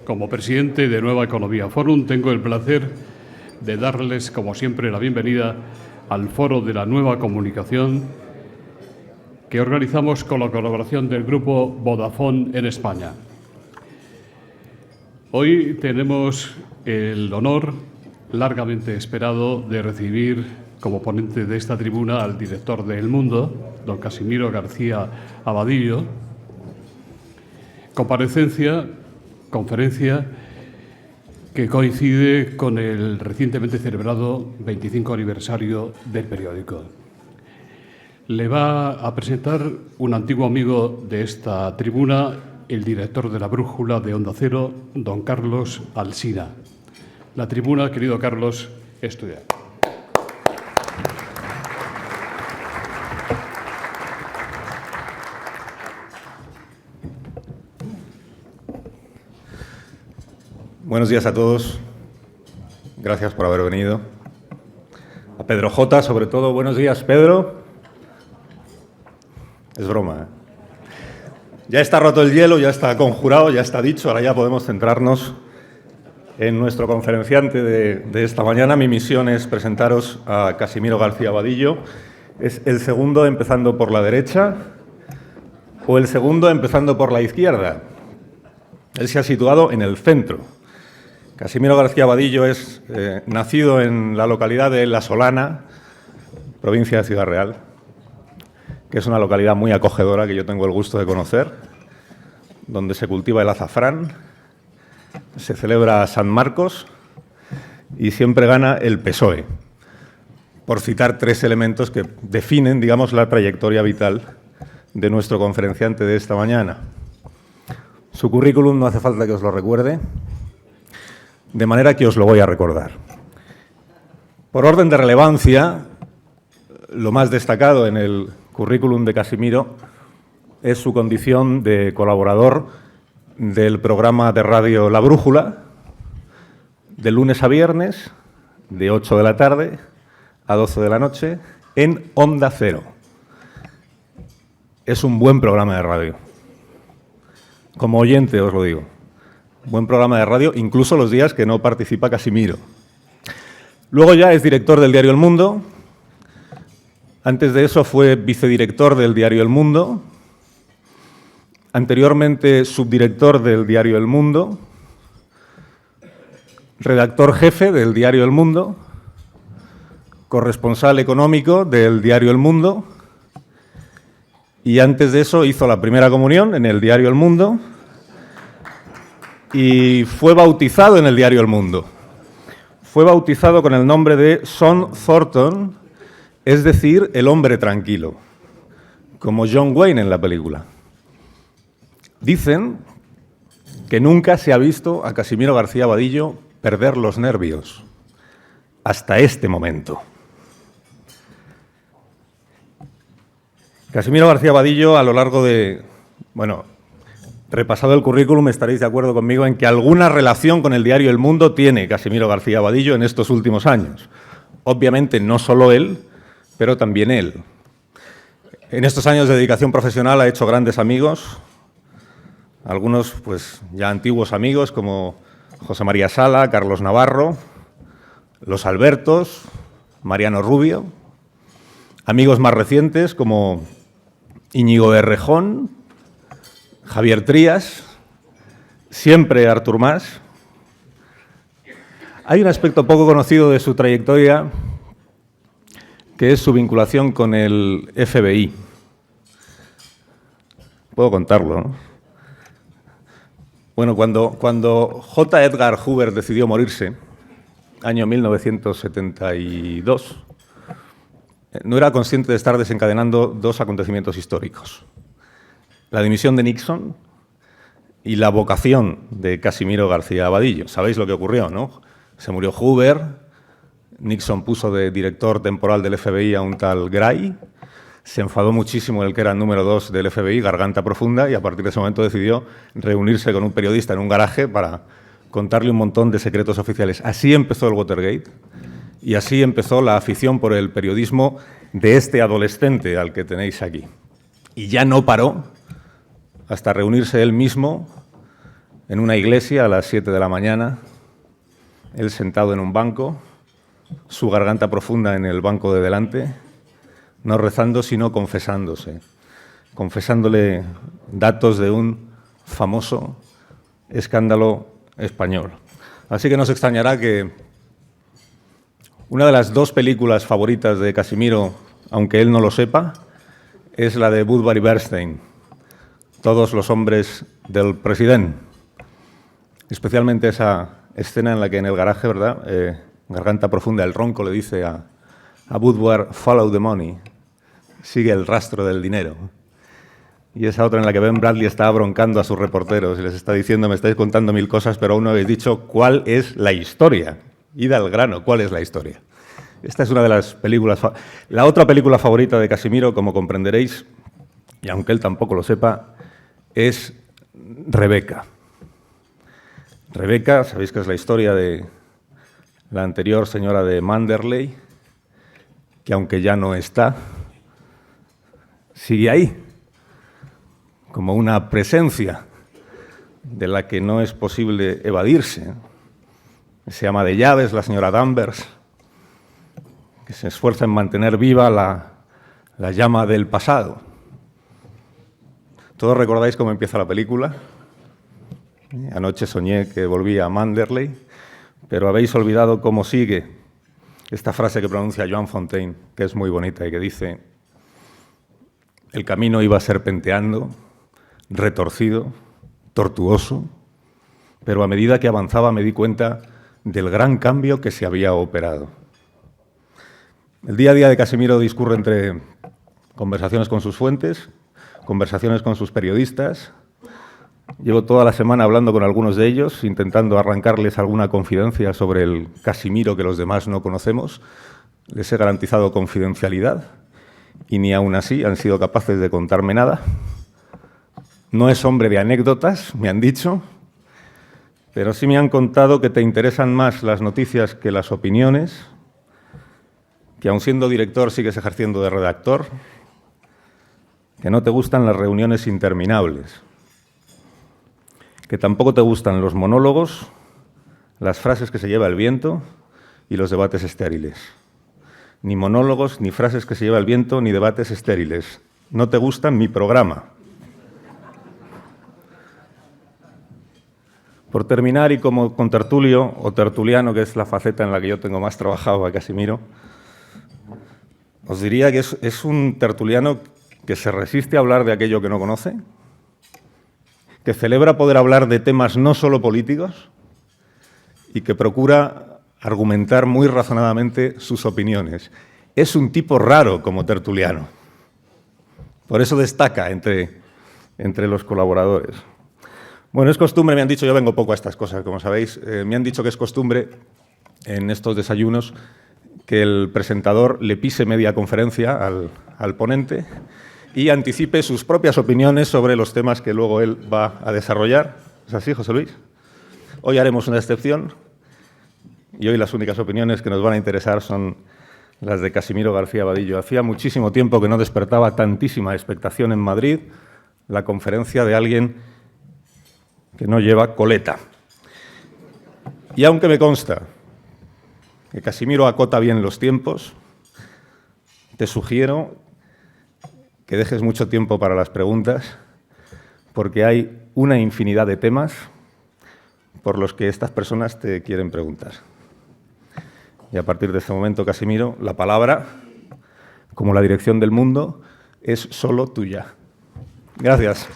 Como presidente de Nueva Economía Forum, tengo el placer de darles, como siempre, la bienvenida al Foro de la Nueva Comunicación que organizamos con la colaboración del Grupo Vodafone en España. Hoy tenemos el honor, largamente esperado, de recibir como ponente de esta tribuna al director de El Mundo, don Casimiro García Abadillo, conferencia que coincide con el recientemente celebrado 25 aniversario del periódico. Le va a presentar un antiguo amigo de esta tribuna, el director de La Brújula de Onda Cero, don Carlos Alsina. La tribuna, querido Carlos, es tuya. Buenos días a todos. Gracias por haber venido. A Pedro J, sobre todo. Buenos días, Pedro. Es broma, ¿eh? Ya está roto el hielo, ya está conjurado, ya está dicho. Ahora ya podemos centrarnos en nuestro conferenciante de esta mañana. Mi misión es presentaros a Casimiro García Abadillo. Es el segundo empezando por la derecha o el segundo empezando por la izquierda. Él se ha situado en el centro. Casimiro García Abadillo es nacido en la localidad de La Solana, provincia de Ciudad Real, que es una localidad muy acogedora que yo tengo el gusto de conocer, donde se cultiva el azafrán, se celebra San Marcos y siempre gana el PSOE, por citar tres elementos que definen, digamos, la trayectoria vital de nuestro conferenciante de esta mañana. Su currículum no hace falta que os lo recuerde, de manera que os lo voy a recordar. Por orden de relevancia, lo más destacado en el currículum de Casimiro es su condición de colaborador del programa de radio La Brújula, de lunes a viernes, de 8 de la tarde a 12 de la noche, en Onda Cero. Es un buen programa de radio. Como oyente os lo digo. Buen programa de radio, incluso los días que no participa Casimiro. Luego ya es director del diario El Mundo. Antes de eso fue vicedirector del diario El Mundo. Anteriormente subdirector del diario El Mundo. Redactor jefe del diario El Mundo. Corresponsal económico del diario El Mundo. Y antes de eso hizo la primera comunión en el diario El Mundo. Y fue bautizado en el diario El Mundo. Fue bautizado con el nombre de Son Thornton, es decir, el hombre tranquilo, como John Wayne en la película. Dicen que nunca se ha visto a Casimiro García Abadillo perder los nervios, hasta este momento. Casimiro García Abadillo, a lo largo de, repasado el currículum, estaréis de acuerdo conmigo en que alguna relación con el diario El Mundo tiene Casimiro García Abadillo en estos últimos años. Obviamente no solo él, pero también él. En estos años de dedicación profesional ha hecho grandes amigos, algunos pues ya antiguos amigos como José María Sala, Carlos Navarro, los Albertos, Mariano Rubio, amigos más recientes como Íñigo de Errejón, Javier Trías, siempre Artur Mas. Hay un aspecto poco conocido de su trayectoria, que es su vinculación con el FBI. Puedo contarlo, ¿no? Bueno, cuando J. Edgar Hoover decidió morirse, año 1972, no era consciente de estar desencadenando dos acontecimientos históricos: la dimisión de Nixon y la vocación de Casimiro García Abadillo. Sabéis lo que ocurrió, ¿no? Se murió Hoover, Nixon puso de director temporal del FBI a un tal Gray, se enfadó muchísimo el que era el número 2 del FBI, Garganta Profunda, y a partir de ese momento decidió reunirse con un periodista en un garaje para contarle un montón de secretos oficiales. Así empezó el Watergate y así empezó la afición por el periodismo de este adolescente al que tenéis aquí. Y ya no paró hasta reunirse él mismo en una iglesia a las 7 de la mañana, él sentado en un banco, su garganta profunda en el banco de delante, no rezando, sino confesándose, confesándole datos de un famoso escándalo español. Así que no se extrañará que una de las dos películas favoritas de Casimiro, aunque él no lo sepa, es la de Woodbury Bernstein, Todos los hombres del presidente. Especialmente esa escena en la que en el garaje, ¿verdad?, garganta profunda, el ronco le dice a Woodward, follow the money, sigue el rastro del dinero. Y esa otra en la que Ben Bradley está broncando a sus reporteros y les está diciendo, me estáis contando 1000 cosas, pero aún no habéis dicho cuál es la historia. Id al grano, ¿cuál es la historia? Esta es una de las películas... La otra película favorita de Casimiro, como comprenderéis, y aunque él tampoco lo sepa, es Rebeca. Rebeca, sabéis que es la historia de la anterior señora de Manderley, que aunque ya no está, sigue ahí, como una presencia de la que no es posible evadirse. Se llama de llaves la señora Danvers, que se esfuerza en mantener viva la llama del pasado. ¿Todos recordáis cómo empieza la película? Anoche soñé que volvía a Manderley, pero habéis olvidado cómo sigue esta frase que pronuncia Joan Fontaine, que es muy bonita y que dice: el camino iba serpenteando, retorcido, tortuoso, pero a medida que avanzaba me di cuenta del gran cambio que se había operado. El día a día de Casimiro discurre entre conversaciones con sus fuentes, conversaciones con sus periodistas. Llevo toda la semana hablando con algunos de ellos, intentando arrancarles alguna confidencia sobre el Casimiro que los demás no conocemos. Les he garantizado confidencialidad y ni aún así han sido capaces de contarme nada. No es hombre de anécdotas, me han dicho, pero sí me han contado que te interesan más las noticias que las opiniones, que aun siendo director sigues ejerciendo de redactor, que no te gustan las reuniones interminables, que tampoco te gustan los monólogos, las frases que se lleva el viento y los debates estériles. Ni monólogos, ni frases que se lleva el viento, ni debates estériles. No te gustan mi programa. Por terminar, y como contertulio o tertuliano, que es la faceta en la que yo tengo más trabajado a Casimiro, os diría que es un tertuliano que se resiste a hablar de aquello que no conoce, que celebra poder hablar de temas no solo políticos y que procura argumentar muy razonadamente sus opiniones. Es un tipo raro como tertuliano. Por eso destaca entre los colaboradores. Bueno, es costumbre, me han dicho, yo vengo poco a estas cosas, como sabéis, me han dicho que es costumbre en estos desayunos que el presentador le pise media conferencia al ponente y anticipe sus propias opiniones sobre los temas que luego él va a desarrollar. ¿Es así, José Luis? Hoy haremos una excepción y hoy las únicas opiniones que nos van a interesar son las de Casimiro García Vadillo. Hacía muchísimo tiempo que no despertaba tantísima expectación en Madrid la conferencia de alguien que no lleva coleta. Y aunque me consta que Casimiro acota bien los tiempos, te sugiero que dejes mucho tiempo para las preguntas, porque hay una infinidad de temas por los que estas personas te quieren preguntar. Y a partir de este momento, Casimiro, la palabra, como la dirección del mundo, es solo tuya. Gracias.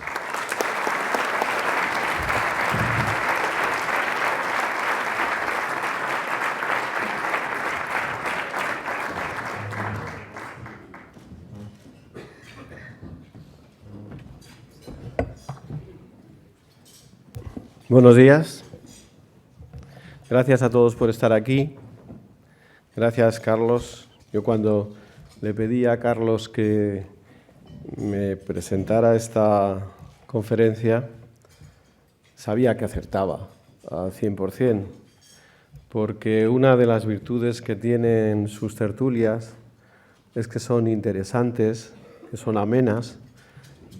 Buenos días. Gracias a todos por estar aquí. Gracias, Carlos. Yo cuando le pedí a Carlos que me presentara esta conferencia, sabía que acertaba al 100%, porque una de las virtudes que tienen sus tertulias es que son interesantes, que son amenas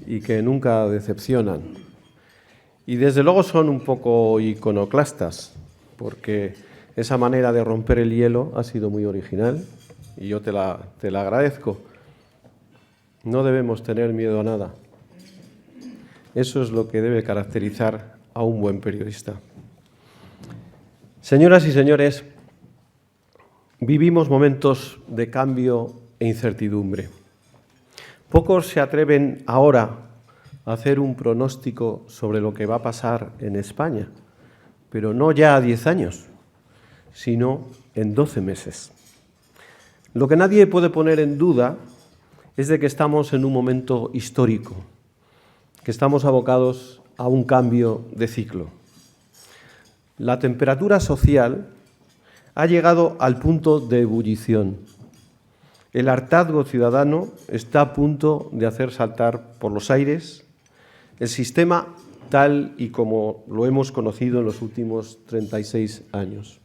y que nunca decepcionan. Y desde luego son un poco iconoclastas, porque esa manera de romper el hielo ha sido muy original y yo te la agradezco. No debemos tener miedo a nada. Eso es lo que debe caracterizar a un buen periodista. Señoras y señores, vivimos momentos de cambio e incertidumbre. Pocos se atreven ahora a hacer un pronóstico sobre lo que va a pasar en España, pero no ya a 10 años, sino en 12 meses. Lo que nadie puede poner en duda es de que estamos en un momento histórico, que estamos abocados a un cambio de ciclo. La temperatura social ha llegado al punto de ebullición. El hartazgo ciudadano está a punto de hacer saltar por los aires el sistema tal y como lo hemos conocido en los últimos 36 años.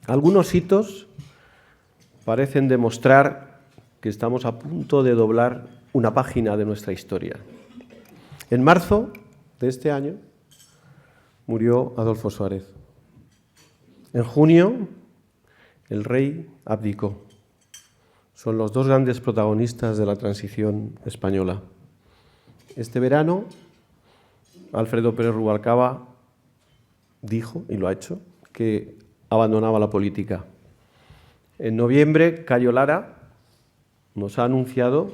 Algunos hitos parecen demostrar que estamos a punto de doblar una página de nuestra historia. En marzo de este año murió Adolfo Suárez. En junio el rey abdicó. Son los dos grandes protagonistas de la transición española. Este verano, Alfredo Pérez Rubalcaba dijo, y lo ha hecho, que abandonaba la política. En noviembre, Cayo Lara nos ha anunciado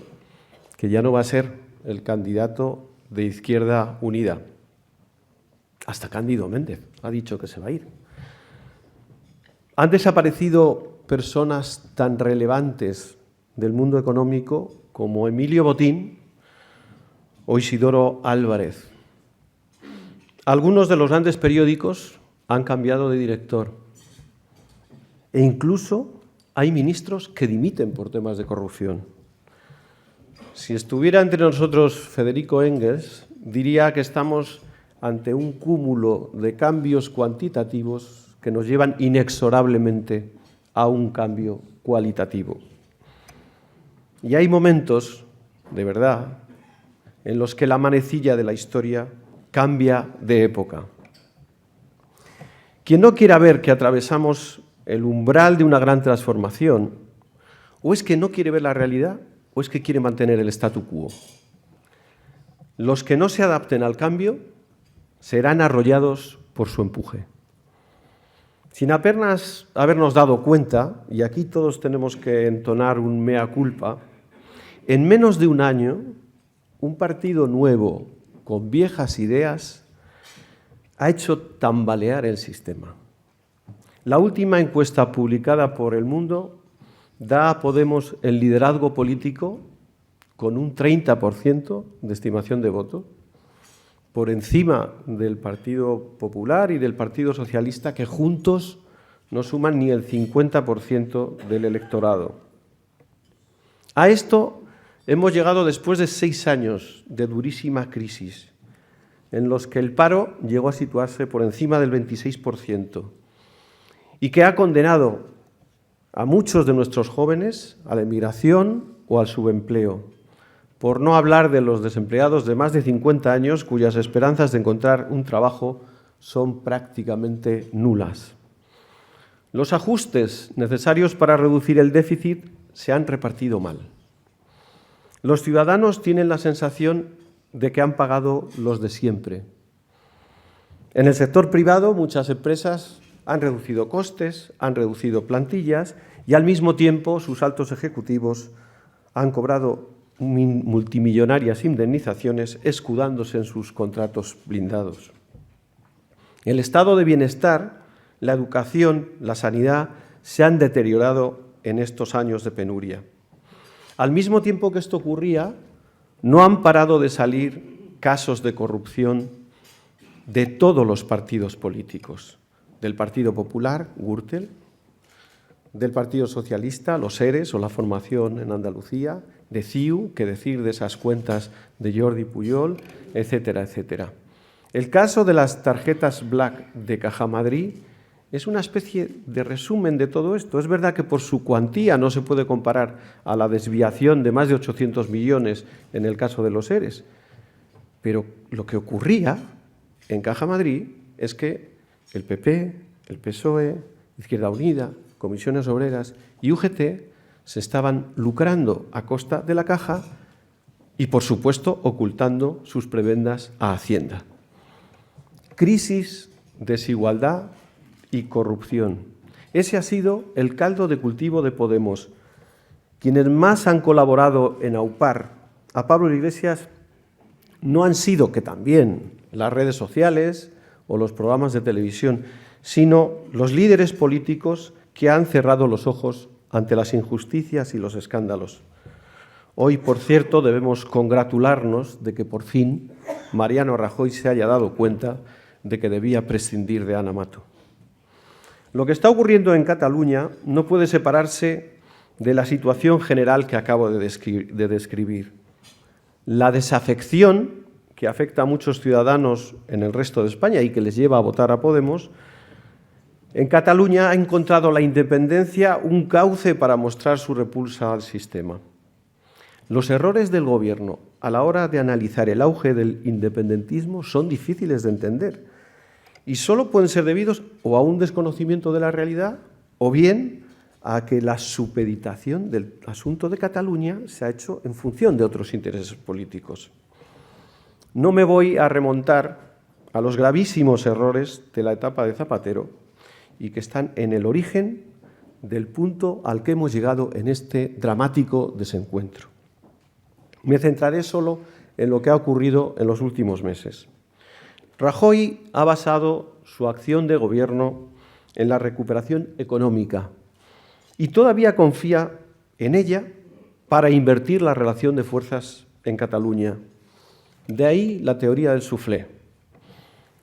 que ya no va a ser el candidato de Izquierda Unida. Hasta Cándido Méndez ha dicho que se va a ir. Han desaparecido personas tan relevantes del mundo económico como Emilio Botín o Isidoro Álvarez. Algunos de los grandes periódicos han cambiado de director e incluso hay ministros que dimiten por temas de corrupción. Si estuviera entre nosotros Federico Engels, diría que estamos ante un cúmulo de cambios cuantitativos que nos llevan inexorablemente a un cambio cualitativo. Y hay momentos, de verdad, en los que la manecilla de la historia cambia de época. Quien no quiera ver que atravesamos el umbral de una gran transformación, o es que no quiere ver la realidad, o es que quiere mantener el statu quo. Los que no se adapten al cambio serán arrollados por su empuje. Sin apenas habernos dado cuenta, y aquí todos tenemos que entonar un mea culpa, en menos de un año, un partido nuevo, con viejas ideas, ha hecho tambalear el sistema. La última encuesta publicada por El Mundo da a Podemos el liderazgo político con un 30% de estimación de voto, por encima del Partido Popular y del Partido Socialista, que juntos no suman ni el 50% del electorado. A esto hemos llegado después de 6 años de durísima crisis, en los que el paro llegó a situarse por encima del 26% y que ha condenado a muchos de nuestros jóvenes a la emigración o al subempleo, por no hablar de los desempleados de más de 50 años cuyas esperanzas de encontrar un trabajo son prácticamente nulas. Los ajustes necesarios para reducir el déficit se han repartido mal. Los ciudadanos tienen la sensación de que han pagado los de siempre. En el sector privado, muchas empresas han reducido costes, han reducido plantillas y al mismo tiempo sus altos ejecutivos han cobrado multimillonarias indemnizaciones escudándose en sus contratos blindados. El estado de bienestar, la educación, la sanidad se han deteriorado en estos años de penuria. Al mismo tiempo que esto ocurría, no han parado de salir casos de corrupción de todos los partidos políticos, del Partido Popular, Gürtel, del Partido Socialista, los ERES o la formación en Andalucía, de CiU, qué decir de esas cuentas de Jordi Pujol, etcétera, etcétera. El caso de las tarjetas Black de Caja Madrid es una especie de resumen de todo esto. Es verdad que por su cuantía no se puede comparar a la desviación de más de 800 millones en el caso de los ERES, Pero lo que ocurría en Caja Madrid es que el PP, el PSOE, Izquierda Unida, Comisiones Obreras y UGT se estaban lucrando a costa de la Caja y, por supuesto, ocultando sus prebendas a Hacienda. Crisis, desigualdad y corrupción. Ese ha sido el caldo de cultivo de Podemos. Quienes más han colaborado en aupar a Pablo Iglesias no han sido, que también, las redes sociales o los programas de televisión, sino los líderes políticos que han cerrado los ojos ante las injusticias y los escándalos. Hoy, por cierto, debemos congratularnos de que por fin Mariano Rajoy se haya dado cuenta de que debía prescindir de Ana Mato. Lo que está ocurriendo en Cataluña no puede separarse de la situación general que acabo de describir. La desafección que afecta a muchos ciudadanos en el resto de España y que les lleva a votar a Podemos, en Cataluña ha encontrado la independencia un cauce para mostrar su repulsa al sistema. Los errores del Gobierno a la hora de analizar el auge del independentismo son difíciles de entender y solo pueden ser debidos o a un desconocimiento de la realidad o bien a que la supeditación del asunto de Cataluña se ha hecho en función de otros intereses políticos. No me voy a remontar a los gravísimos errores de la etapa de Zapatero y que están en el origen del punto al que hemos llegado en este dramático desencuentro. Me centraré solo en lo que ha ocurrido en los últimos meses. Rajoy ha basado su acción de gobierno en la recuperación económica y todavía confía en ella para invertir la relación de fuerzas en Cataluña. De ahí la teoría del soufflé.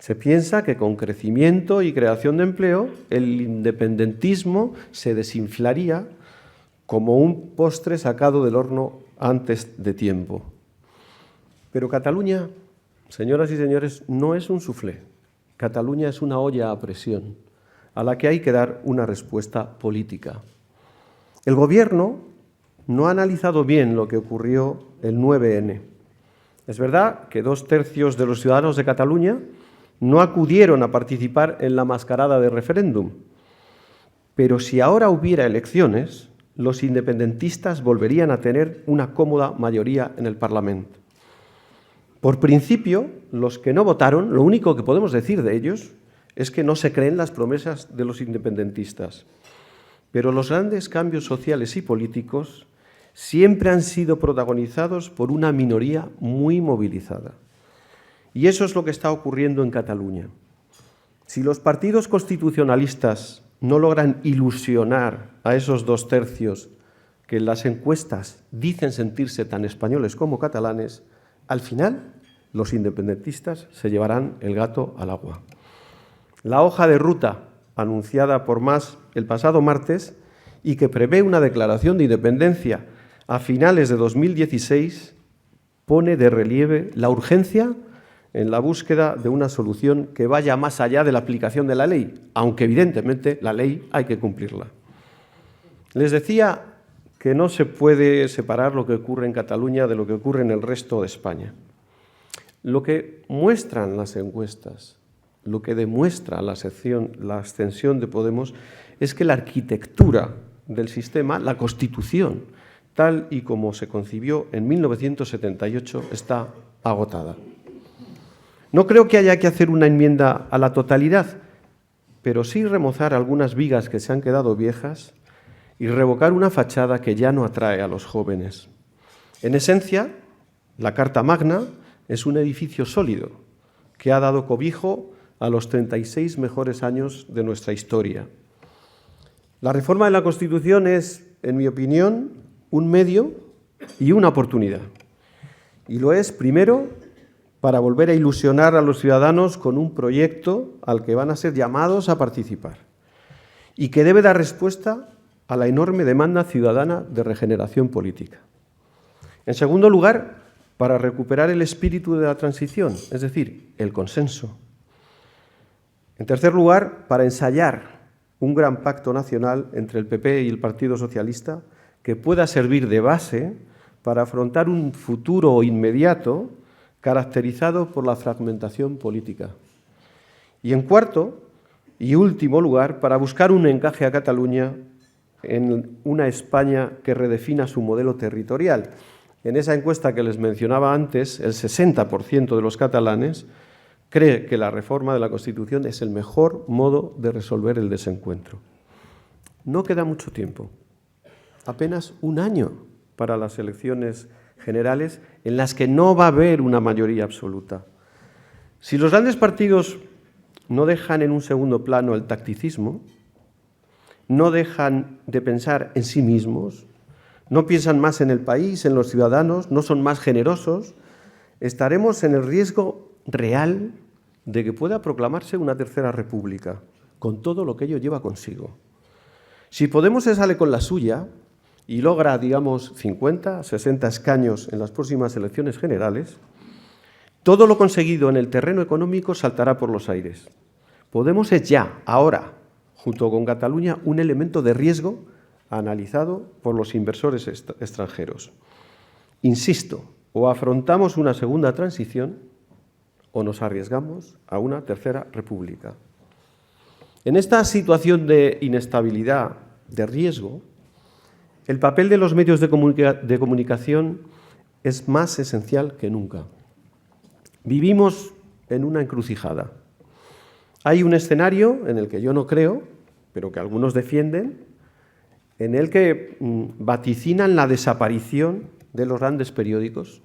Se piensa que con crecimiento y creación de empleo el independentismo se desinflaría como un postre sacado del horno antes de tiempo. Pero Cataluña, señoras y señores, no es un soufflé. Cataluña es una olla a presión a la que hay que dar una respuesta política. El Gobierno no ha analizado bien lo que ocurrió el 9N. Es verdad que 2/3 de los ciudadanos de Cataluña no acudieron a participar en la mascarada de referéndum, pero si ahora hubiera elecciones, los independentistas volverían a tener una cómoda mayoría en el Parlamento. Por principio, los que no votaron, lo único que podemos decir de ellos es que no se creen las promesas de los independentistas. Pero los grandes cambios sociales y políticos siempre han sido protagonizados por una minoría muy movilizada. Y eso es lo que está ocurriendo en Cataluña. Si los partidos constitucionalistas no logran ilusionar a esos 2/3 que en las encuestas dicen sentirse tan españoles como catalanes, al final los independentistas se llevarán el gato al agua. La hoja de ruta anunciada por Mas el pasado martes y que prevé una declaración de independencia a finales de 2016 pone de relieve la urgencia en la búsqueda de una solución que vaya más allá de la aplicación de la ley, aunque evidentemente la ley hay que cumplirla. Les decía que no se puede separar lo que ocurre en Cataluña de lo que ocurre en el resto de España. Lo que muestran las encuestas, lo que demuestra la ascensión de Podemos, es que la arquitectura del sistema, la Constitución, tal y como se concibió en 1978, está agotada. No creo que haya que hacer una enmienda a la totalidad, pero sí remozar algunas vigas que se han quedado viejas y revocar una fachada que ya no atrae a los jóvenes. En esencia, la Carta Magna es un edificio sólido que ha dado cobijo a los 36 mejores años de nuestra historia. La reforma de la Constitución es, en mi opinión, un medio y una oportunidad. Y lo es, primero, para volver a ilusionar a los ciudadanos con un proyecto al que van a ser llamados a participar y que debe dar respuesta a la enorme demanda ciudadana de regeneración política. En segundo lugar, para recuperar el espíritu de la transición, es decir, el consenso. En tercer lugar, para ensayar un gran pacto nacional entre el PP y el Partido Socialista que pueda servir de base para afrontar un futuro inmediato caracterizado por la fragmentación política. Y en cuarto y último lugar, para buscar un encaje a Cataluña en una España que redefina su modelo territorial. En esa encuesta que les mencionaba antes, el 60% de los catalanes cree que la reforma de la Constitución es el mejor modo de resolver el desencuentro. No queda mucho tiempo, apenas un año para las elecciones generales en las que no va a haber una mayoría absoluta. Si los grandes partidos no dejan en un segundo plano el tacticismo, no dejan de pensar en sí mismos, no piensan más en el país, en los ciudadanos, no son más generosos, estaremos en el riesgo real de que pueda proclamarse una tercera república, con todo lo que ello lleva consigo. Si Podemos se sale con la suya y logra, digamos, 50, 60 escaños en las próximas elecciones generales, todo lo conseguido en el terreno económico saltará por los aires. Podemos es ya, ahora, junto con Cataluña, un elemento de riesgo analizado por los inversores extranjeros. Insisto, o afrontamos una segunda transición o nos arriesgamos a una tercera república. En esta situación de inestabilidad, de riesgo, el papel de los medios de comunicación es más esencial que nunca. Vivimos en una encrucijada. Hay un escenario en el que yo no creo, pero que algunos defienden, en el que vaticinan la desaparición de los grandes periódicos.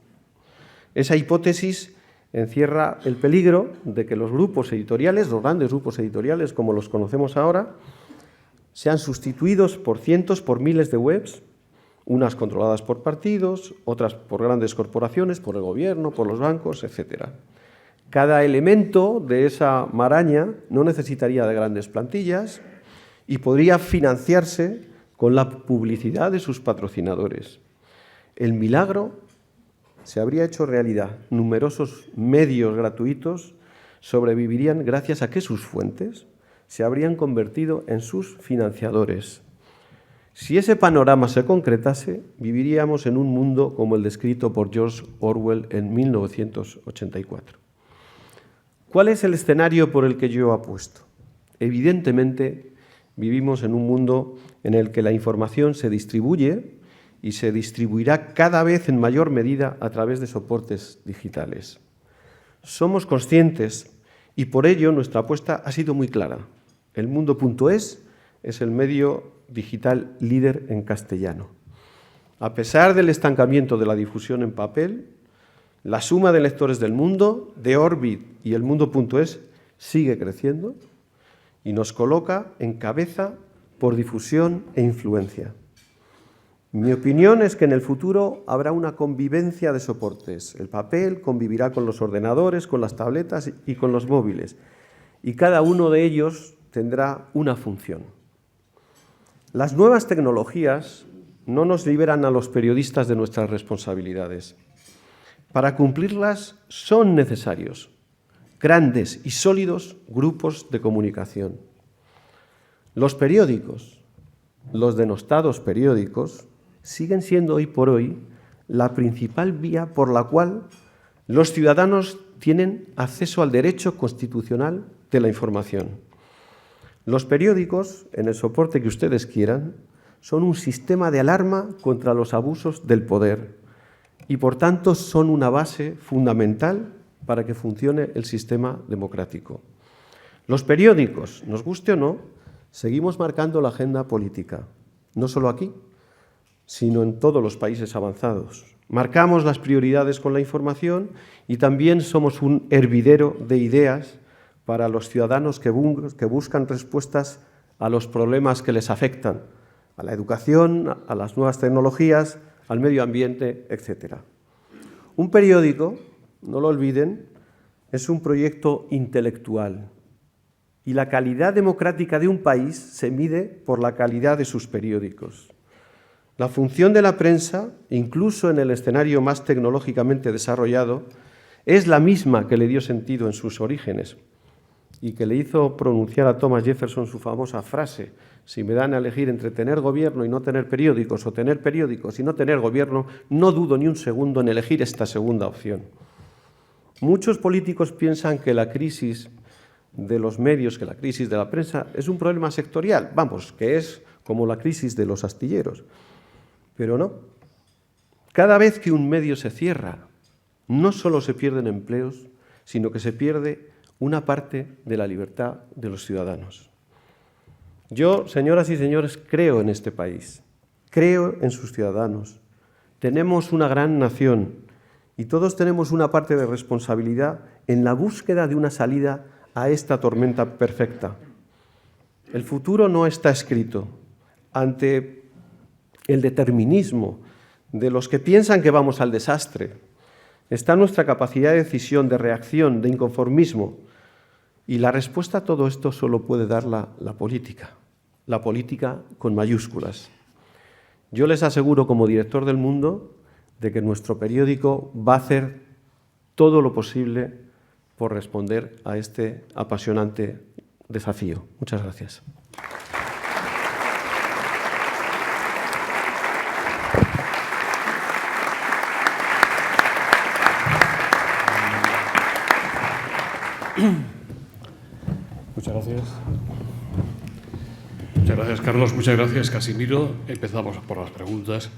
Esa hipótesis encierra el peligro de que los grupos editoriales, los grandes grupos editoriales, como los conocemos ahora, sean sustituidos por cientos, por miles de webs, unas controladas por partidos, otras por grandes corporaciones, por el gobierno, por los bancos, etc. Cada elemento de esa maraña no necesitaría de grandes plantillas y podría financiarse con la publicidad de sus patrocinadores. El milagro se habría hecho realidad. Numerosos medios gratuitos sobrevivirían gracias a que sus fuentes se habrían convertido en sus financiadores. Si ese panorama se concretase, viviríamos en un mundo como el descrito por George Orwell en 1984. ¿Cuál es el escenario por el que yo apuesto? Evidentemente, vivimos en un mundo en el que la información se distribuye y se distribuirá cada vez en mayor medida a través de soportes digitales. Somos conscientes y por ello nuestra apuesta ha sido muy clara. El Mundo.es es el medio digital líder en castellano. A pesar del estancamiento de la difusión en papel, la suma de lectores del Mundo, de Orbit y el Mundo.es sigue creciendo y nos coloca en cabeza por difusión e influencia. Mi opinión es que en el futuro habrá una convivencia de soportes. El papel convivirá con los ordenadores, con las tabletas y con los móviles, y cada uno de ellos tendrá una función. Las nuevas tecnologías no nos liberan a los periodistas de nuestras responsabilidades. Para cumplirlas son necesarios grandes y sólidos grupos de comunicación. Los periódicos, los denostados periódicos, siguen siendo hoy por hoy la principal vía por la cual los ciudadanos tienen acceso al derecho constitucional de la información. Los periódicos, en el soporte que ustedes quieran, son un sistema de alarma contra los abusos del poder y, por tanto, son una base fundamental para que funcione el sistema democrático. Los periódicos, nos guste o no, seguimos marcando la agenda política, no solo aquí, sino en todos los países avanzados. Marcamos las prioridades con la información y también somos un hervidero de ideas para los ciudadanos que buscan respuestas a los problemas que les afectan, a la educación, a las nuevas tecnologías, al medio ambiente, etc. Un periódico, no lo olviden, es un proyecto intelectual y la calidad democrática de un país se mide por la calidad de sus periódicos. La función de la prensa, incluso en el escenario más tecnológicamente desarrollado, es la misma que le dio sentido en sus orígenes y que le hizo pronunciar a Thomas Jefferson su famosa frase: si me dan a elegir entre tener gobierno y no tener periódicos, o tener periódicos y no tener gobierno, no dudo ni un segundo en elegir esta segunda opción. Muchos políticos piensan que la crisis de los medios, que la crisis de la prensa es un problema sectorial, vamos, que es como la crisis de los astilleros. Pero no. Cada vez que un medio se cierra, no solo se pierden empleos, sino que se pierde una parte de la libertad de los ciudadanos. Yo, señoras y señores, creo en este país, creo en sus ciudadanos. Tenemos una gran nación y todos tenemos una parte de responsabilidad en la búsqueda de una salida a esta tormenta perfecta. El futuro no está escrito. Ante el determinismo de los que piensan que vamos al desastre, está nuestra capacidad de decisión, de reacción, de inconformismo. Y la respuesta a todo esto solo puede dar la política con mayúsculas. Yo les aseguro como director del Mundo de que nuestro periódico va a hacer todo lo posible por responder a este apasionante desafío. Muchas gracias. Muchas gracias. Muchas gracias, Carlos. Muchas gracias, Casimiro. Empezamos por las preguntas.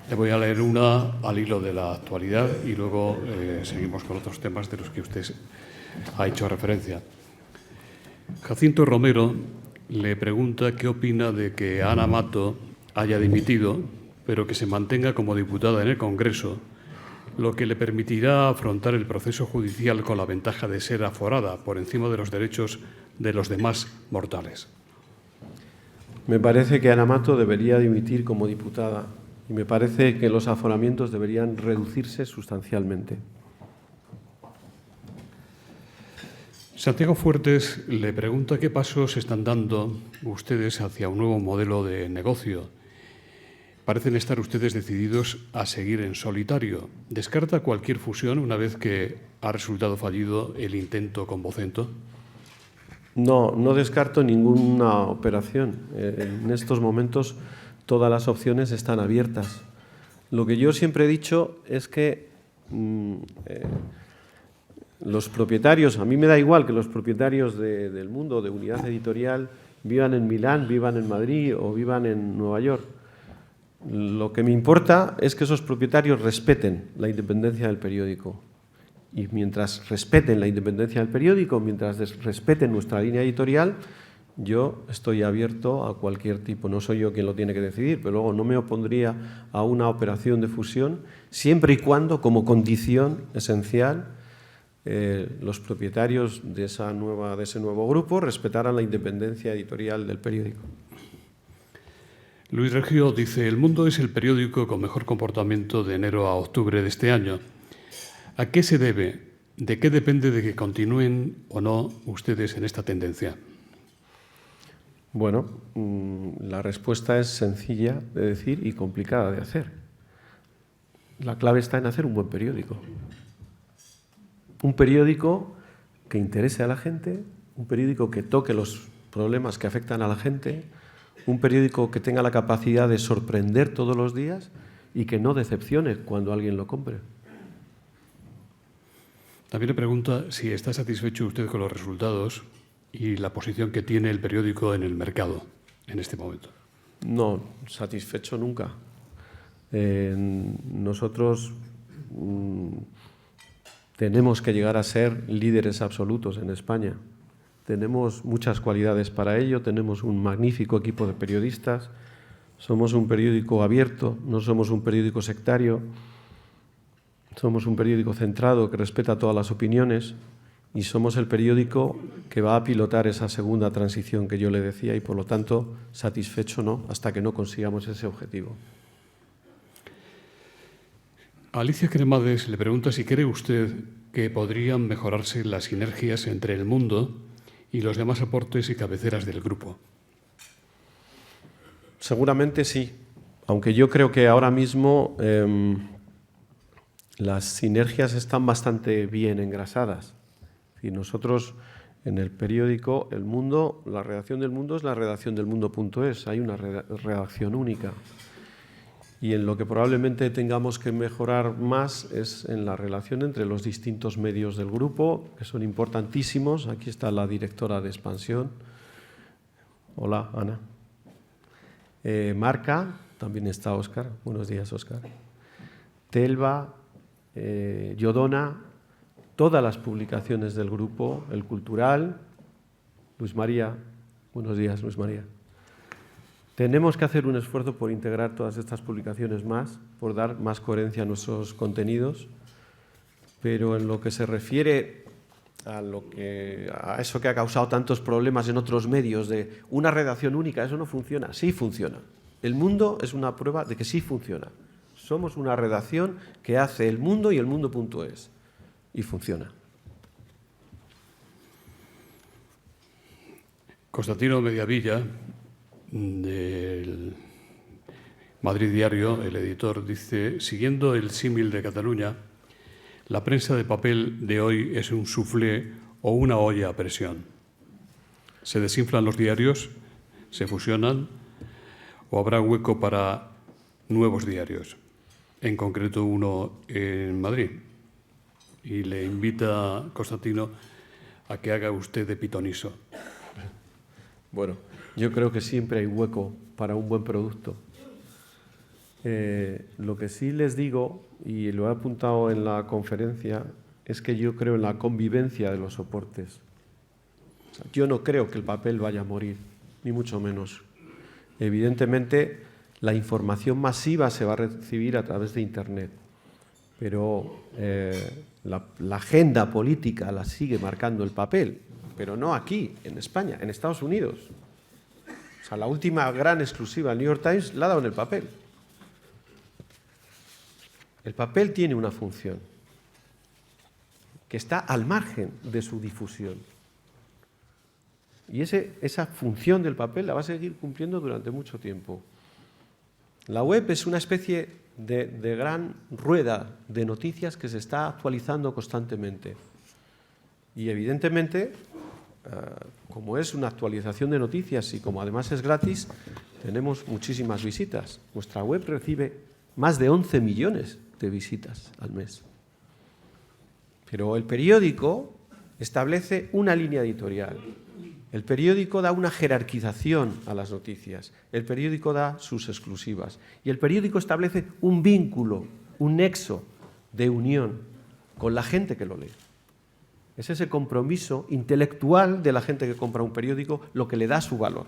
Le voy a leer una al hilo de la actualidad y luego seguimos con otros temas de los que usted ha hecho referencia. Jacinto Romero le pregunta qué opina de que Ana Mato haya dimitido, pero que se mantenga como diputada en el Congreso, lo que le permitirá afrontar el proceso judicial con la ventaja de ser aforada por encima de los derechos de los demás mortales. Me parece que Ana Mato debería dimitir como diputada y me parece que los aforamientos deberían reducirse sustancialmente. Santiago Fuertes le pregunta qué pasos están dando ustedes hacia un nuevo modelo de negocio. Parecen estar ustedes decididos a seguir en solitario. ¿Descarta cualquier fusión una vez que ha resultado fallido el intento con Vocento? No, no descarto ninguna operación. En estos momentos todas las opciones están abiertas. Lo que yo siempre he dicho es que los propietarios, a mí me da igual que los propietarios del Mundo, de Unidad Editorial, vivan en Milán, vivan en Madrid o vivan en Nueva York. Lo que me importa es que esos propietarios respeten la independencia del periódico. Y mientras respeten la independencia del periódico, mientras respeten nuestra línea editorial, yo estoy abierto a cualquier tipo. No soy yo quien lo tiene que decidir, pero luego no me opondría a una operación de fusión, siempre y cuando, como condición esencial, los propietarios de ese nuevo grupo respetaran la independencia editorial del periódico. Luis Reggio dice: El Mundo es el periódico con mejor comportamiento de enero a octubre de este año. ¿A qué se debe? ¿De qué depende de que continúen o no ustedes en esta tendencia? Bueno, la respuesta es sencilla de decir y complicada de hacer. La clave está en hacer un buen periódico. Un periódico que interese a la gente, un periódico que toque los problemas que afectan a la gente, un periódico que tenga la capacidad de sorprender todos los días y que no decepcione cuando alguien lo compre. También le pregunta si está satisfecho usted con los resultados y la posición que tiene el periódico en el mercado en este momento. No, satisfecho nunca. Nosotros tenemos que llegar a ser líderes absolutos en España. Tenemos muchas cualidades para ello, tenemos un magnífico equipo de periodistas, somos un periódico abierto, no somos un periódico sectario, somos un periódico centrado que respeta todas las opiniones y somos el periódico que va a pilotar esa segunda transición que yo le decía y, por lo tanto, satisfecho no, hasta que no consigamos ese objetivo. Alicia Cremades le pregunta si cree usted que podrían mejorarse las sinergias entre El Mundo y los demás aportes y cabeceras del grupo. Seguramente sí, aunque yo creo que ahora mismo las sinergias están bastante bien engrasadas. Y nosotros en el periódico El Mundo, la redacción del Mundo es la redacción del Mundo.es, hay una redacción única. Y en lo que probablemente tengamos que mejorar más es en la relación entre los distintos medios del grupo, que son importantísimos. Aquí está la directora de Expansión. Hola, Ana. Marca, también está Óscar. Buenos días, Óscar. Telva, Yodona, todas las publicaciones del grupo, El Cultural. Luis María. Buenos días, Luis María. Tenemos que hacer un esfuerzo por integrar todas estas publicaciones más, por dar más coherencia a nuestros contenidos, pero en lo que se refiere a eso que ha causado tantos problemas en otros medios, de una redacción única, eso no funciona. Sí funciona. El Mundo es una prueba de que sí funciona. Somos una redacción que hace El Mundo y elmundo.es, y funciona. Constantino Mediavilla, del Madrid Diario, el editor, dice: siguiendo el símil de Cataluña, la prensa de papel de hoy es un soufflé o una olla a presión. Se desinflan los diarios, se fusionan, o habrá hueco para nuevos diarios, en concreto uno en Madrid. Y le invita, Constantino, a que haga usted de pitoniso. Bueno, yo creo que siempre hay hueco para un buen producto. Lo que sí les digo, y lo he apuntado en la conferencia, es que yo creo en la convivencia de los soportes. O sea, yo no creo que el papel vaya a morir, ni mucho menos. Evidentemente, la información masiva se va a recibir a través de Internet, pero la agenda política la sigue marcando el papel, pero no aquí, en España, en Estados Unidos. O sea, la última gran exclusiva del New York Times la ha dado en el papel. El papel tiene una función que está al margen de su difusión. Y esa función del papel la va a seguir cumpliendo durante mucho tiempo. La web es una especie de gran rueda de noticias que se está actualizando constantemente. Y evidentemente, como es una actualización de noticias y como además es gratis, tenemos muchísimas visitas. Nuestra web recibe más de 11 millones de visitas al mes. Pero el periódico establece una línea editorial. El periódico da una jerarquización a las noticias. El periódico da sus exclusivas. Y el periódico establece un vínculo, un nexo de unión con la gente que lo lee. Es ese compromiso intelectual de la gente que compra un periódico lo que le da su valor.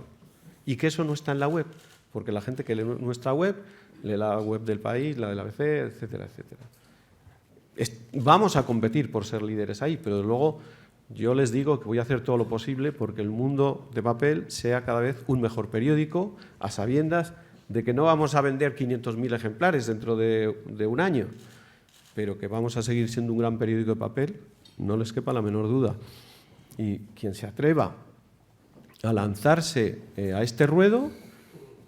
Y que eso no está en la web, porque la gente que lee nuestra web, lee la web del País, la del ABC, etcétera, etcétera. Vamos a competir por ser líderes ahí, pero luego yo les digo que voy a hacer todo lo posible porque El Mundo de papel sea cada vez un mejor periódico, a sabiendas de que no vamos a vender 500.000 ejemplares dentro de un año, pero que vamos a seguir siendo un gran periódico de papel, no les quepa la menor duda. Y quien se atreva a lanzarse a este ruedo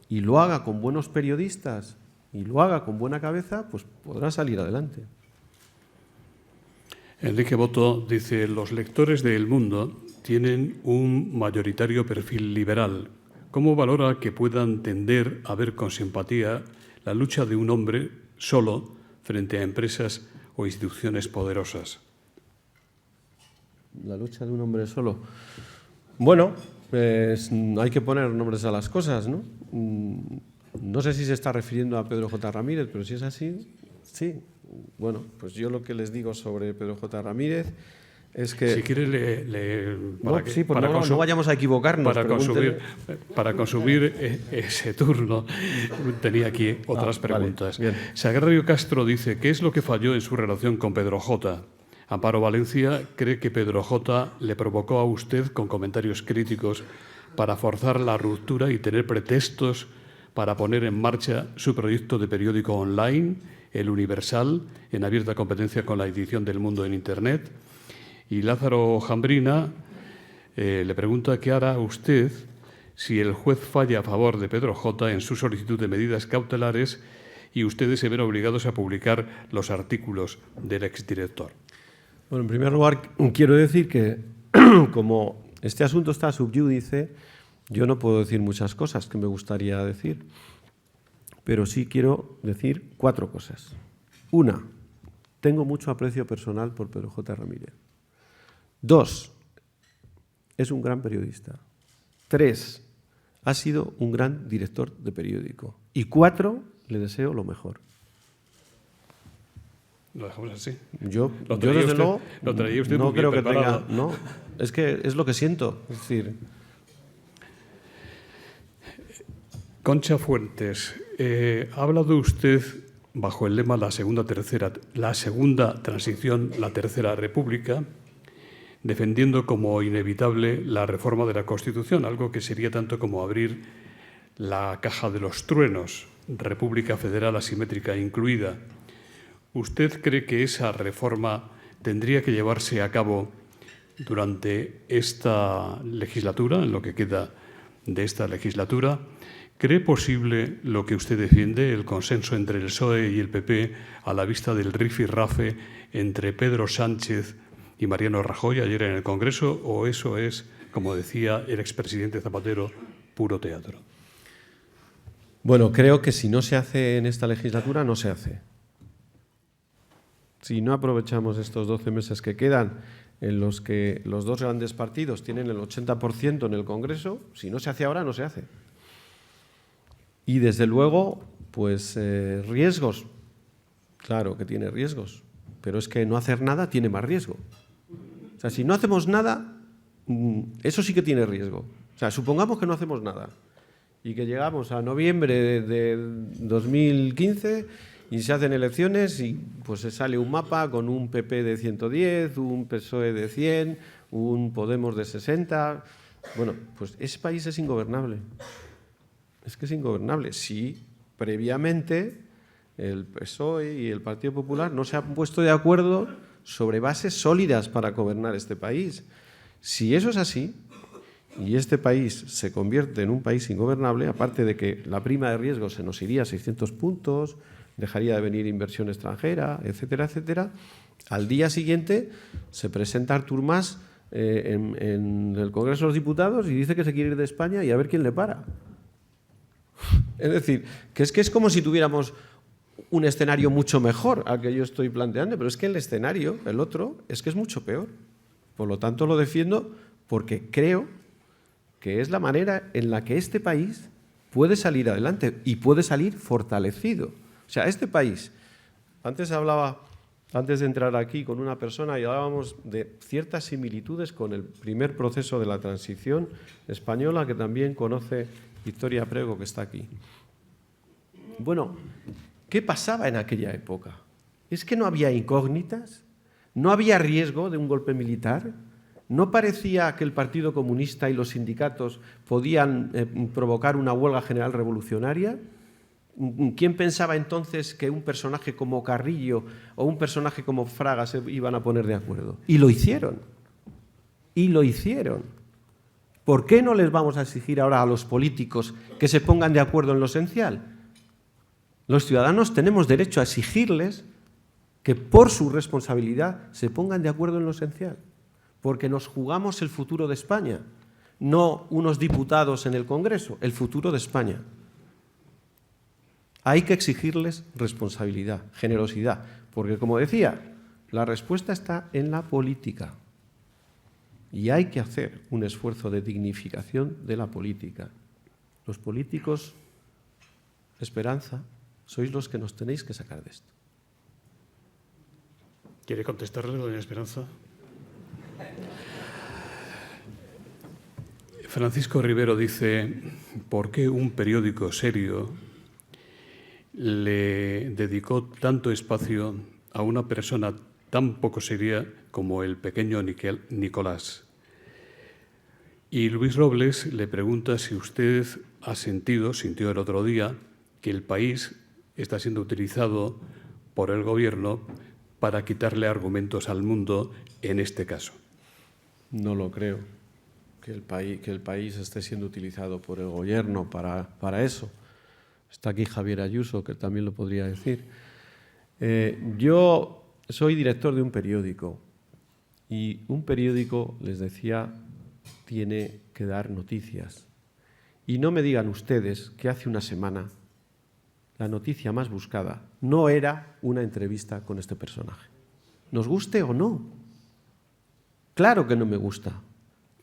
y lo haga con buenos periodistas y lo haga con buena cabeza, pues podrá salir adelante. Enrique Boto dice: los lectores de El Mundo tienen un mayoritario perfil liberal. ¿Cómo valora que puedan tender a ver con simpatía la lucha de un hombre solo frente a empresas o instituciones poderosas? La lucha de un hombre solo. Bueno, pues hay que poner nombres a las cosas, ¿no? No sé si se está refiriendo a Pedro J. Ramírez, pero si es así, sí. Bueno, pues yo lo que les digo sobre Pedro J. Ramírez es que... Si quiere, no vayamos a equivocarnos. Para consumir ese turno, tenía aquí otras preguntas. Vale, Sagrario Castro dice: ¿qué es lo que falló en su relación con Pedro J.? Amparo Valencia cree que Pedro J. le provocó a usted con comentarios críticos para forzar la ruptura y tener pretextos para poner en marcha su proyecto de periódico online, El Universal, en abierta competencia con la edición del Mundo en Internet. Y Lázaro Jambrina le pregunta: ¿qué hará usted si el juez falla a favor de Pedro J. en su solicitud de medidas cautelares y ustedes se ven obligados a publicar los artículos del exdirector? Bueno, en primer lugar, quiero decir que como este asunto está sub iudice, yo no puedo decir muchas cosas que me gustaría decir. pero sí quiero decir 4 cosas. Una, tengo mucho aprecio personal por Pedro J. Ramírez. 2, es un gran periodista. 3, ha sido un gran director de periódico. Y 4, le deseo lo mejor. Lo dejamos así. Yo Lo traía desde usted- luego, lo traía usted no muy bien creo que preparado. tenga... No, es que es lo que siento. Es decir, Concha Fuentes, ha hablado usted bajo el lema la segunda transición, la tercera república, defendiendo como inevitable la reforma de la Constitución, algo que sería tanto como abrir la caja de los truenos, república federal asimétrica incluida. ¿Usted cree que esa reforma tendría que llevarse a cabo durante esta legislatura, en lo que queda de esta legislatura? ¿Cree posible lo que usted defiende, el consenso entre el PSOE y el PP a la vista del rifirrafe entre Pedro Sánchez y Mariano Rajoy ayer en el Congreso? ¿O eso es, como decía el expresidente Zapatero, puro teatro? bueno, creo que si no se hace en esta legislatura, no se hace. Si no aprovechamos estos 12 meses que quedan, en los que los dos grandes partidos tienen el 80% en el Congreso, si no se hace ahora, no se hace. Y desde luego, pues riesgos, claro que tiene riesgos, pero es que no hacer nada tiene más riesgo. O sea, si no hacemos nada, eso sí que tiene riesgo. O sea, supongamos que no hacemos nada y que llegamos a noviembre de 2015 y se hacen elecciones y pues se sale un mapa con un PP de 110, un PSOE de 100, un Podemos de 60. Bueno, pues ese país es ingobernable. Es que es ingobernable. Si previamente el PSOE y el Partido Popular no se han puesto de acuerdo sobre bases sólidas para gobernar este país. Si eso es así y este país se convierte en un país ingobernable, aparte de que la prima de riesgo se nos iría a 600 puntos, dejaría de venir inversión extranjera, etcétera, etcétera, al día siguiente se presenta Artur Mas en el Congreso de los Diputados y dice que se quiere ir de España y a ver quién le para. Es decir, que es como si tuviéramos un escenario mucho mejor al que yo estoy planteando, pero es que el escenario, el otro, es que es mucho peor. Por lo tanto, lo defiendo porque creo que es la manera en la que este país puede salir adelante y puede salir fortalecido. O sea, este país, antes de entrar aquí con una persona y hablábamos de ciertas similitudes con el primer proceso de la transición española que también conoce Victoria Prego, que está aquí. Bueno, ¿qué pasaba en aquella época? ¿Es que no había incógnitas? ¿No había riesgo de un golpe militar? ¿No parecía que el Partido Comunista y los sindicatos podían provocar una huelga general revolucionaria? ¿Quién pensaba entonces que un personaje como Carrillo o un personaje como Fraga se iban a poner de acuerdo? Y lo hicieron. Y lo hicieron. ¿Por qué no les vamos a exigir ahora a los políticos que se pongan de acuerdo en lo esencial? Los ciudadanos tenemos derecho a exigirles que por su responsabilidad se pongan de acuerdo en lo esencial, porque nos jugamos el futuro de España, no unos diputados en el Congreso, el futuro de España. Hay que exigirles responsabilidad, generosidad, porque, como decía, la respuesta está en la política. Y hay que hacer un esfuerzo de dignificación de la política. Los políticos, Esperanza, sois los que nos tenéis que sacar de esto. ¿Quiere contestarle, doña Esperanza? Francisco Rivero dice, ¿por qué un periódico serio le dedicó tanto espacio a una persona tan poco seria como el pequeño Nicolás? Y Luis Robles le pregunta si usted sintió el otro día, que el país está siendo utilizado por el gobierno para quitarle argumentos al mundo en este caso. No lo creo, que el país esté siendo utilizado por el gobierno para eso. Está aquí Javier Ayuso, que también lo podría decir. Yo soy director de un periódico y un periódico, les decía, tiene que dar noticias. Y no me digan ustedes que hace una semana la noticia más buscada, no era una entrevista con este personaje. ¿Nos guste o no? Claro que no me gusta.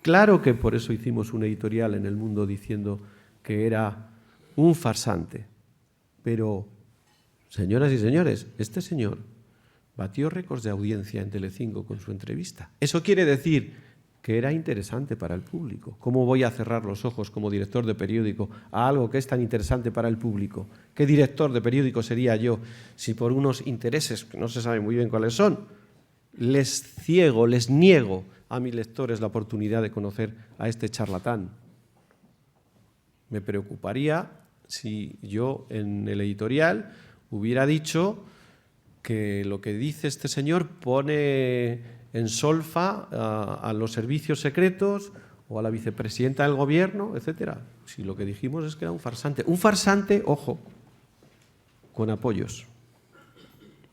Claro que por eso hicimos un editorial en El Mundo diciendo que era un farsante. Pero, señoras y señores, este señor batió récords de audiencia en Telecinco con su entrevista. Eso quiere decir que era interesante para el público. ¿Cómo voy a cerrar los ojos como director de periódico a algo que es tan interesante para el público? ¿Qué director de periódico sería yo si por unos intereses, que no se sabe muy bien cuáles son, les niego a mis lectores la oportunidad de conocer a este charlatán? Me preocuparía si yo en el editorial hubiera dicho que lo que dice este señor pone en solfa a los servicios secretos o a la vicepresidenta del gobierno, etcétera. Si lo que dijimos es que era un farsante, ojo, con apoyos.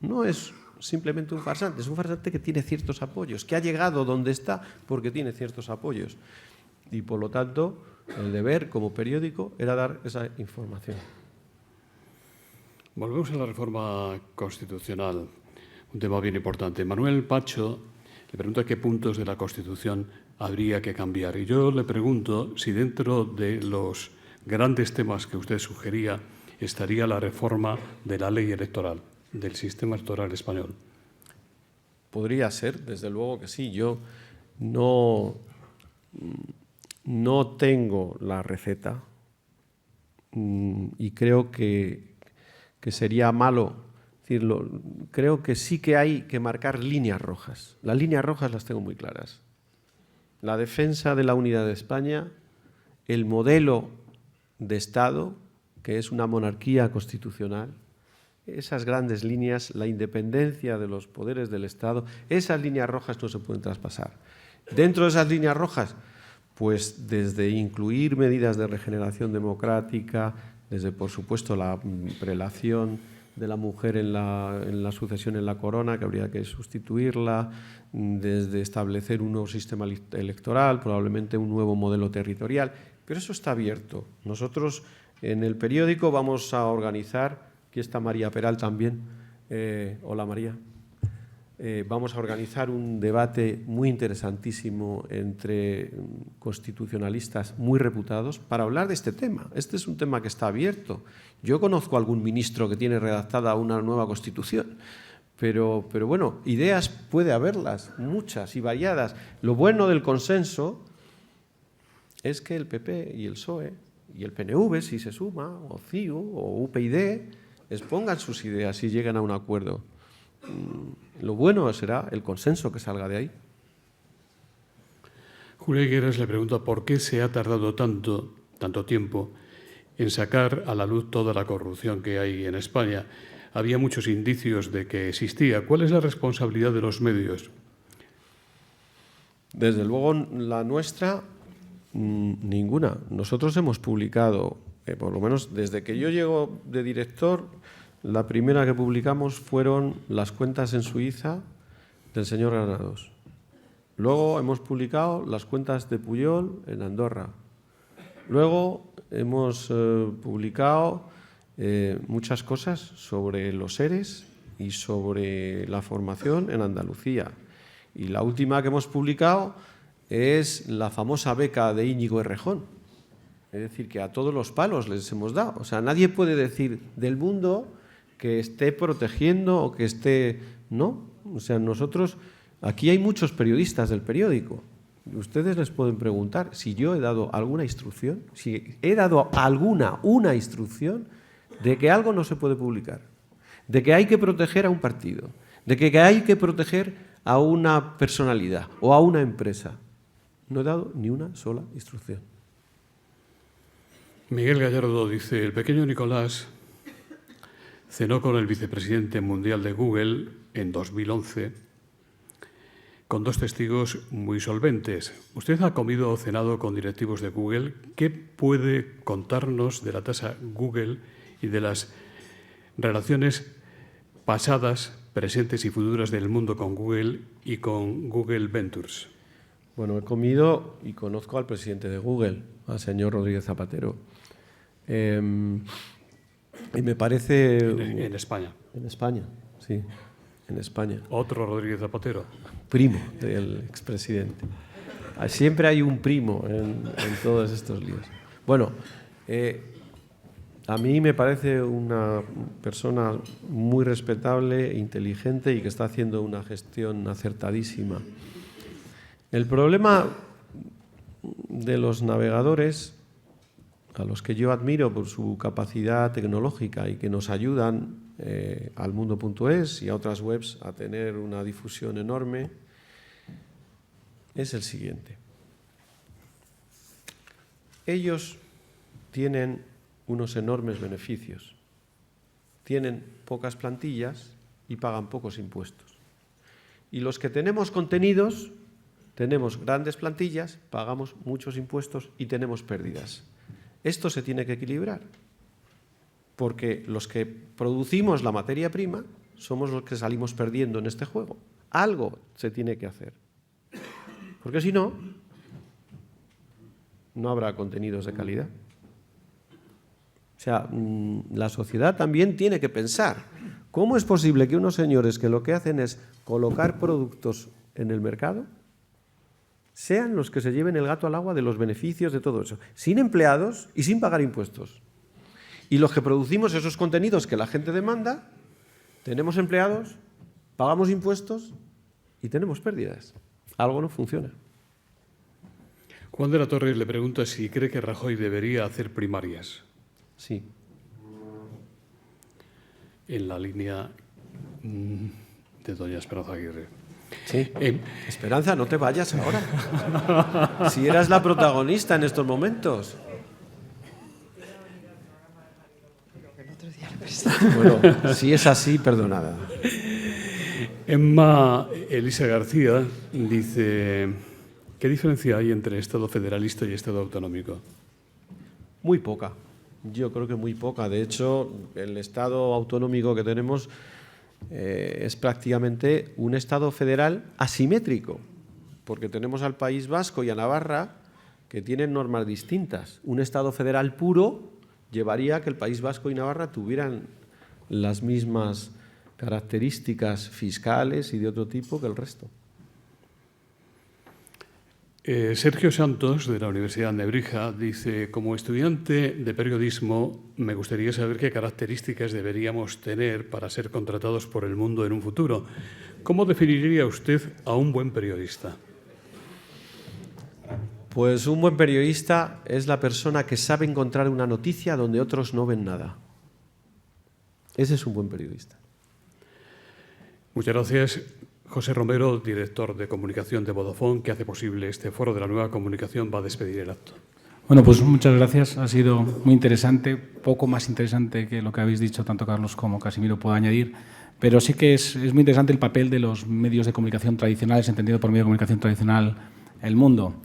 No es simplemente un farsante, es un farsante que tiene ciertos apoyos, que ha llegado donde está porque tiene ciertos apoyos. Y por lo tanto, el deber como periódico era dar esa información. Volvemos a la reforma constitucional, un tema bien importante. Manuel Pacho le pregunta qué puntos de la Constitución habría que cambiar. Y yo le pregunto si dentro de los grandes temas que usted sugería estaría la reforma de la ley electoral, del sistema electoral español. Podría ser, desde luego que sí. Yo no tengo la receta y creo que sería malo decirlo. Creo que sí que hay que marcar líneas rojas. Las líneas rojas las tengo muy claras. La defensa de la unidad de España, el modelo de Estado, que es una monarquía constitucional, esas grandes líneas, la independencia de los poderes del Estado, esas líneas rojas no se pueden traspasar. Dentro de esas líneas rojas, pues desde incluir medidas de regeneración democrática, desde, por supuesto, la prelación de la mujer en la sucesión en la corona, que habría que sustituirla, desde establecer un nuevo sistema electoral, probablemente un nuevo modelo territorial, pero eso está abierto. Nosotros en el periódico vamos a organizar, aquí está María Peral también, hola María, vamos a organizar un debate muy interesantísimo entre constitucionalistas muy reputados para hablar de este tema. Este es un tema que está abierto. Yo conozco a algún ministro que tiene redactada una nueva Constitución, pero bueno, ideas puede haberlas, muchas y variadas. Lo bueno del consenso es que el PP y el PSOE y el PNV, si se suma, o CIU o UPyD, expongan sus ideas y lleguen a un acuerdo. Lo bueno será el consenso que salga de ahí. Julio Higueras le pregunta por qué se ha tardado tanto tiempo en sacar a la luz toda la corrupción que hay en España. Había muchos indicios de que existía. ¿Cuál es la responsabilidad de los medios? Desde luego la nuestra, ninguna. Nosotros hemos publicado, por lo menos desde que yo llego de director, la primera que publicamos fueron las cuentas en Suiza del señor Granados. Luego hemos publicado las cuentas de Pujol en Andorra. Luego hemos publicado muchas cosas sobre los ERES y sobre la formación en Andalucía. Y la última que hemos publicado es la famosa beca de Íñigo Errejón. Es decir, que a todos los palos les hemos dado. O sea, nadie puede decir del mundo que esté protegiendo o que esté... No, o sea, nosotros... Aquí hay muchos periodistas del periódico. Ustedes les pueden preguntar si yo he dado alguna instrucción, si he dado una instrucción de que algo no se puede publicar, de que hay que proteger a un partido, de que hay que proteger a una personalidad o a una empresa. No he dado ni una sola instrucción. Miguel Gallardo dice, el pequeño Nicolás cenó con el vicepresidente mundial de Google en 2011 con dos testigos muy solventes. ¿Usted ha comido o cenado con directivos de Google? ¿Qué puede contarnos de la tasa Google y de las relaciones pasadas, presentes y futuras del mundo con Google y con Google Ventures? Bueno, he comido y conozco al presidente de Google, al señor Rodríguez Zapatero. Y me parece... En España. En España, sí, en España. Otro Rodríguez Zapatero. Primo del expresidente. Siempre hay un primo en todos estos líos. Bueno, a mí me parece una persona muy respetable, inteligente y que está haciendo una gestión acertadísima. El problema de los navegadores, a los que yo admiro por su capacidad tecnológica y que nos ayudan al mundo.es y a otras webs a tener una difusión enorme, es el siguiente. Ellos tienen unos enormes beneficios. Tienen pocas plantillas y pagan pocos impuestos. Y los que tenemos contenidos, tenemos grandes plantillas, pagamos muchos impuestos y tenemos pérdidas. Esto se tiene que equilibrar, porque los que producimos la materia prima somos los que salimos perdiendo en este juego. Algo se tiene que hacer, porque si no, no habrá contenidos de calidad. O sea, la sociedad también tiene que pensar, ¿cómo es posible que unos señores que lo que hacen es colocar productos en el mercado sean los que se lleven el gato al agua de los beneficios de todo eso, sin empleados y sin pagar impuestos? Y los que producimos esos contenidos que la gente demanda, tenemos empleados, pagamos impuestos y tenemos pérdidas. Algo no funciona. Juan de la Torre le pregunta si cree que Rajoy debería hacer primarias. Sí. En la línea de doña Esperanza Aguirre. Sí. Esperanza, no te vayas ahora. Si eras la protagonista en estos momentos. Bueno, si es así, perdonada. Emma Elisa García dice, ¿qué diferencia hay entre Estado federalista y Estado autonómico? Muy poca. Yo creo que muy poca. De hecho, el Estado autonómico que tenemos es prácticamente un Estado federal asimétrico, porque tenemos al País Vasco y a Navarra que tienen normas distintas. Un Estado federal puro llevaría a que el País Vasco y Navarra tuvieran las mismas características fiscales y de otro tipo que el resto. Sergio Santos, de la Universidad de Nebrija, dice, como estudiante de periodismo, me gustaría saber qué características deberíamos tener para ser contratados por el mundo en un futuro. ¿Cómo definiría usted a un buen periodista? Pues un buen periodista es la persona que sabe encontrar una noticia donde otros no ven nada. Ese es un buen periodista. Muchas gracias. José Romero, director de comunicación de Vodafone, que hace posible este foro de la nueva comunicación, va a despedir el acto. Bueno, pues muchas gracias. Ha sido muy interesante, poco más interesante que lo que habéis dicho tanto Carlos como Casimiro puedo añadir, pero sí que es muy interesante el papel de los medios de comunicación tradicionales, entendido por medio de comunicación tradicional el mundo.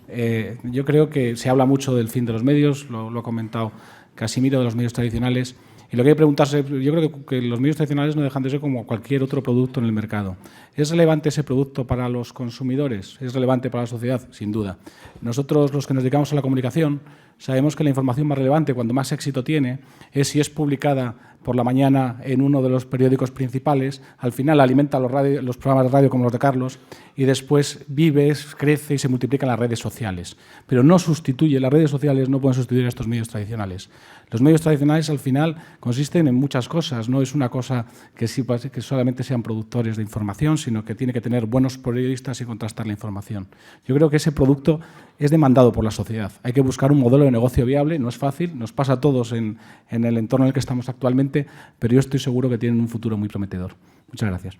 Yo creo que se habla mucho del fin de los medios, lo ha comentado Casimiro, de los medios tradicionales. Y lo que hay que preguntarse, yo creo que los medios tradicionales no dejan de ser como cualquier otro producto en el mercado. ¿Es relevante ese producto para los consumidores? ¿Es relevante para la sociedad? Sin duda. Nosotros, los que nos dedicamos a la comunicación, sabemos que la información más relevante, cuando más éxito tiene, es si es publicada por la mañana en uno de los periódicos principales, al final alimenta los programas de radio como los de Carlos y después vive, crece y se multiplica en las redes sociales. Pero no sustituye, las redes sociales no pueden sustituir a estos medios tradicionales. Los medios tradicionales al final consisten en muchas cosas, no es una cosa que solamente sean productores de información, sino que tiene que tener buenos periodistas y contrastar la información. Yo creo que ese producto es demandado por la sociedad. Hay que buscar un modelo de negocio viable, no es fácil, nos pasa a todos en el entorno en el que estamos actualmente, pero yo estoy seguro que tienen un futuro muy prometedor. Muchas gracias.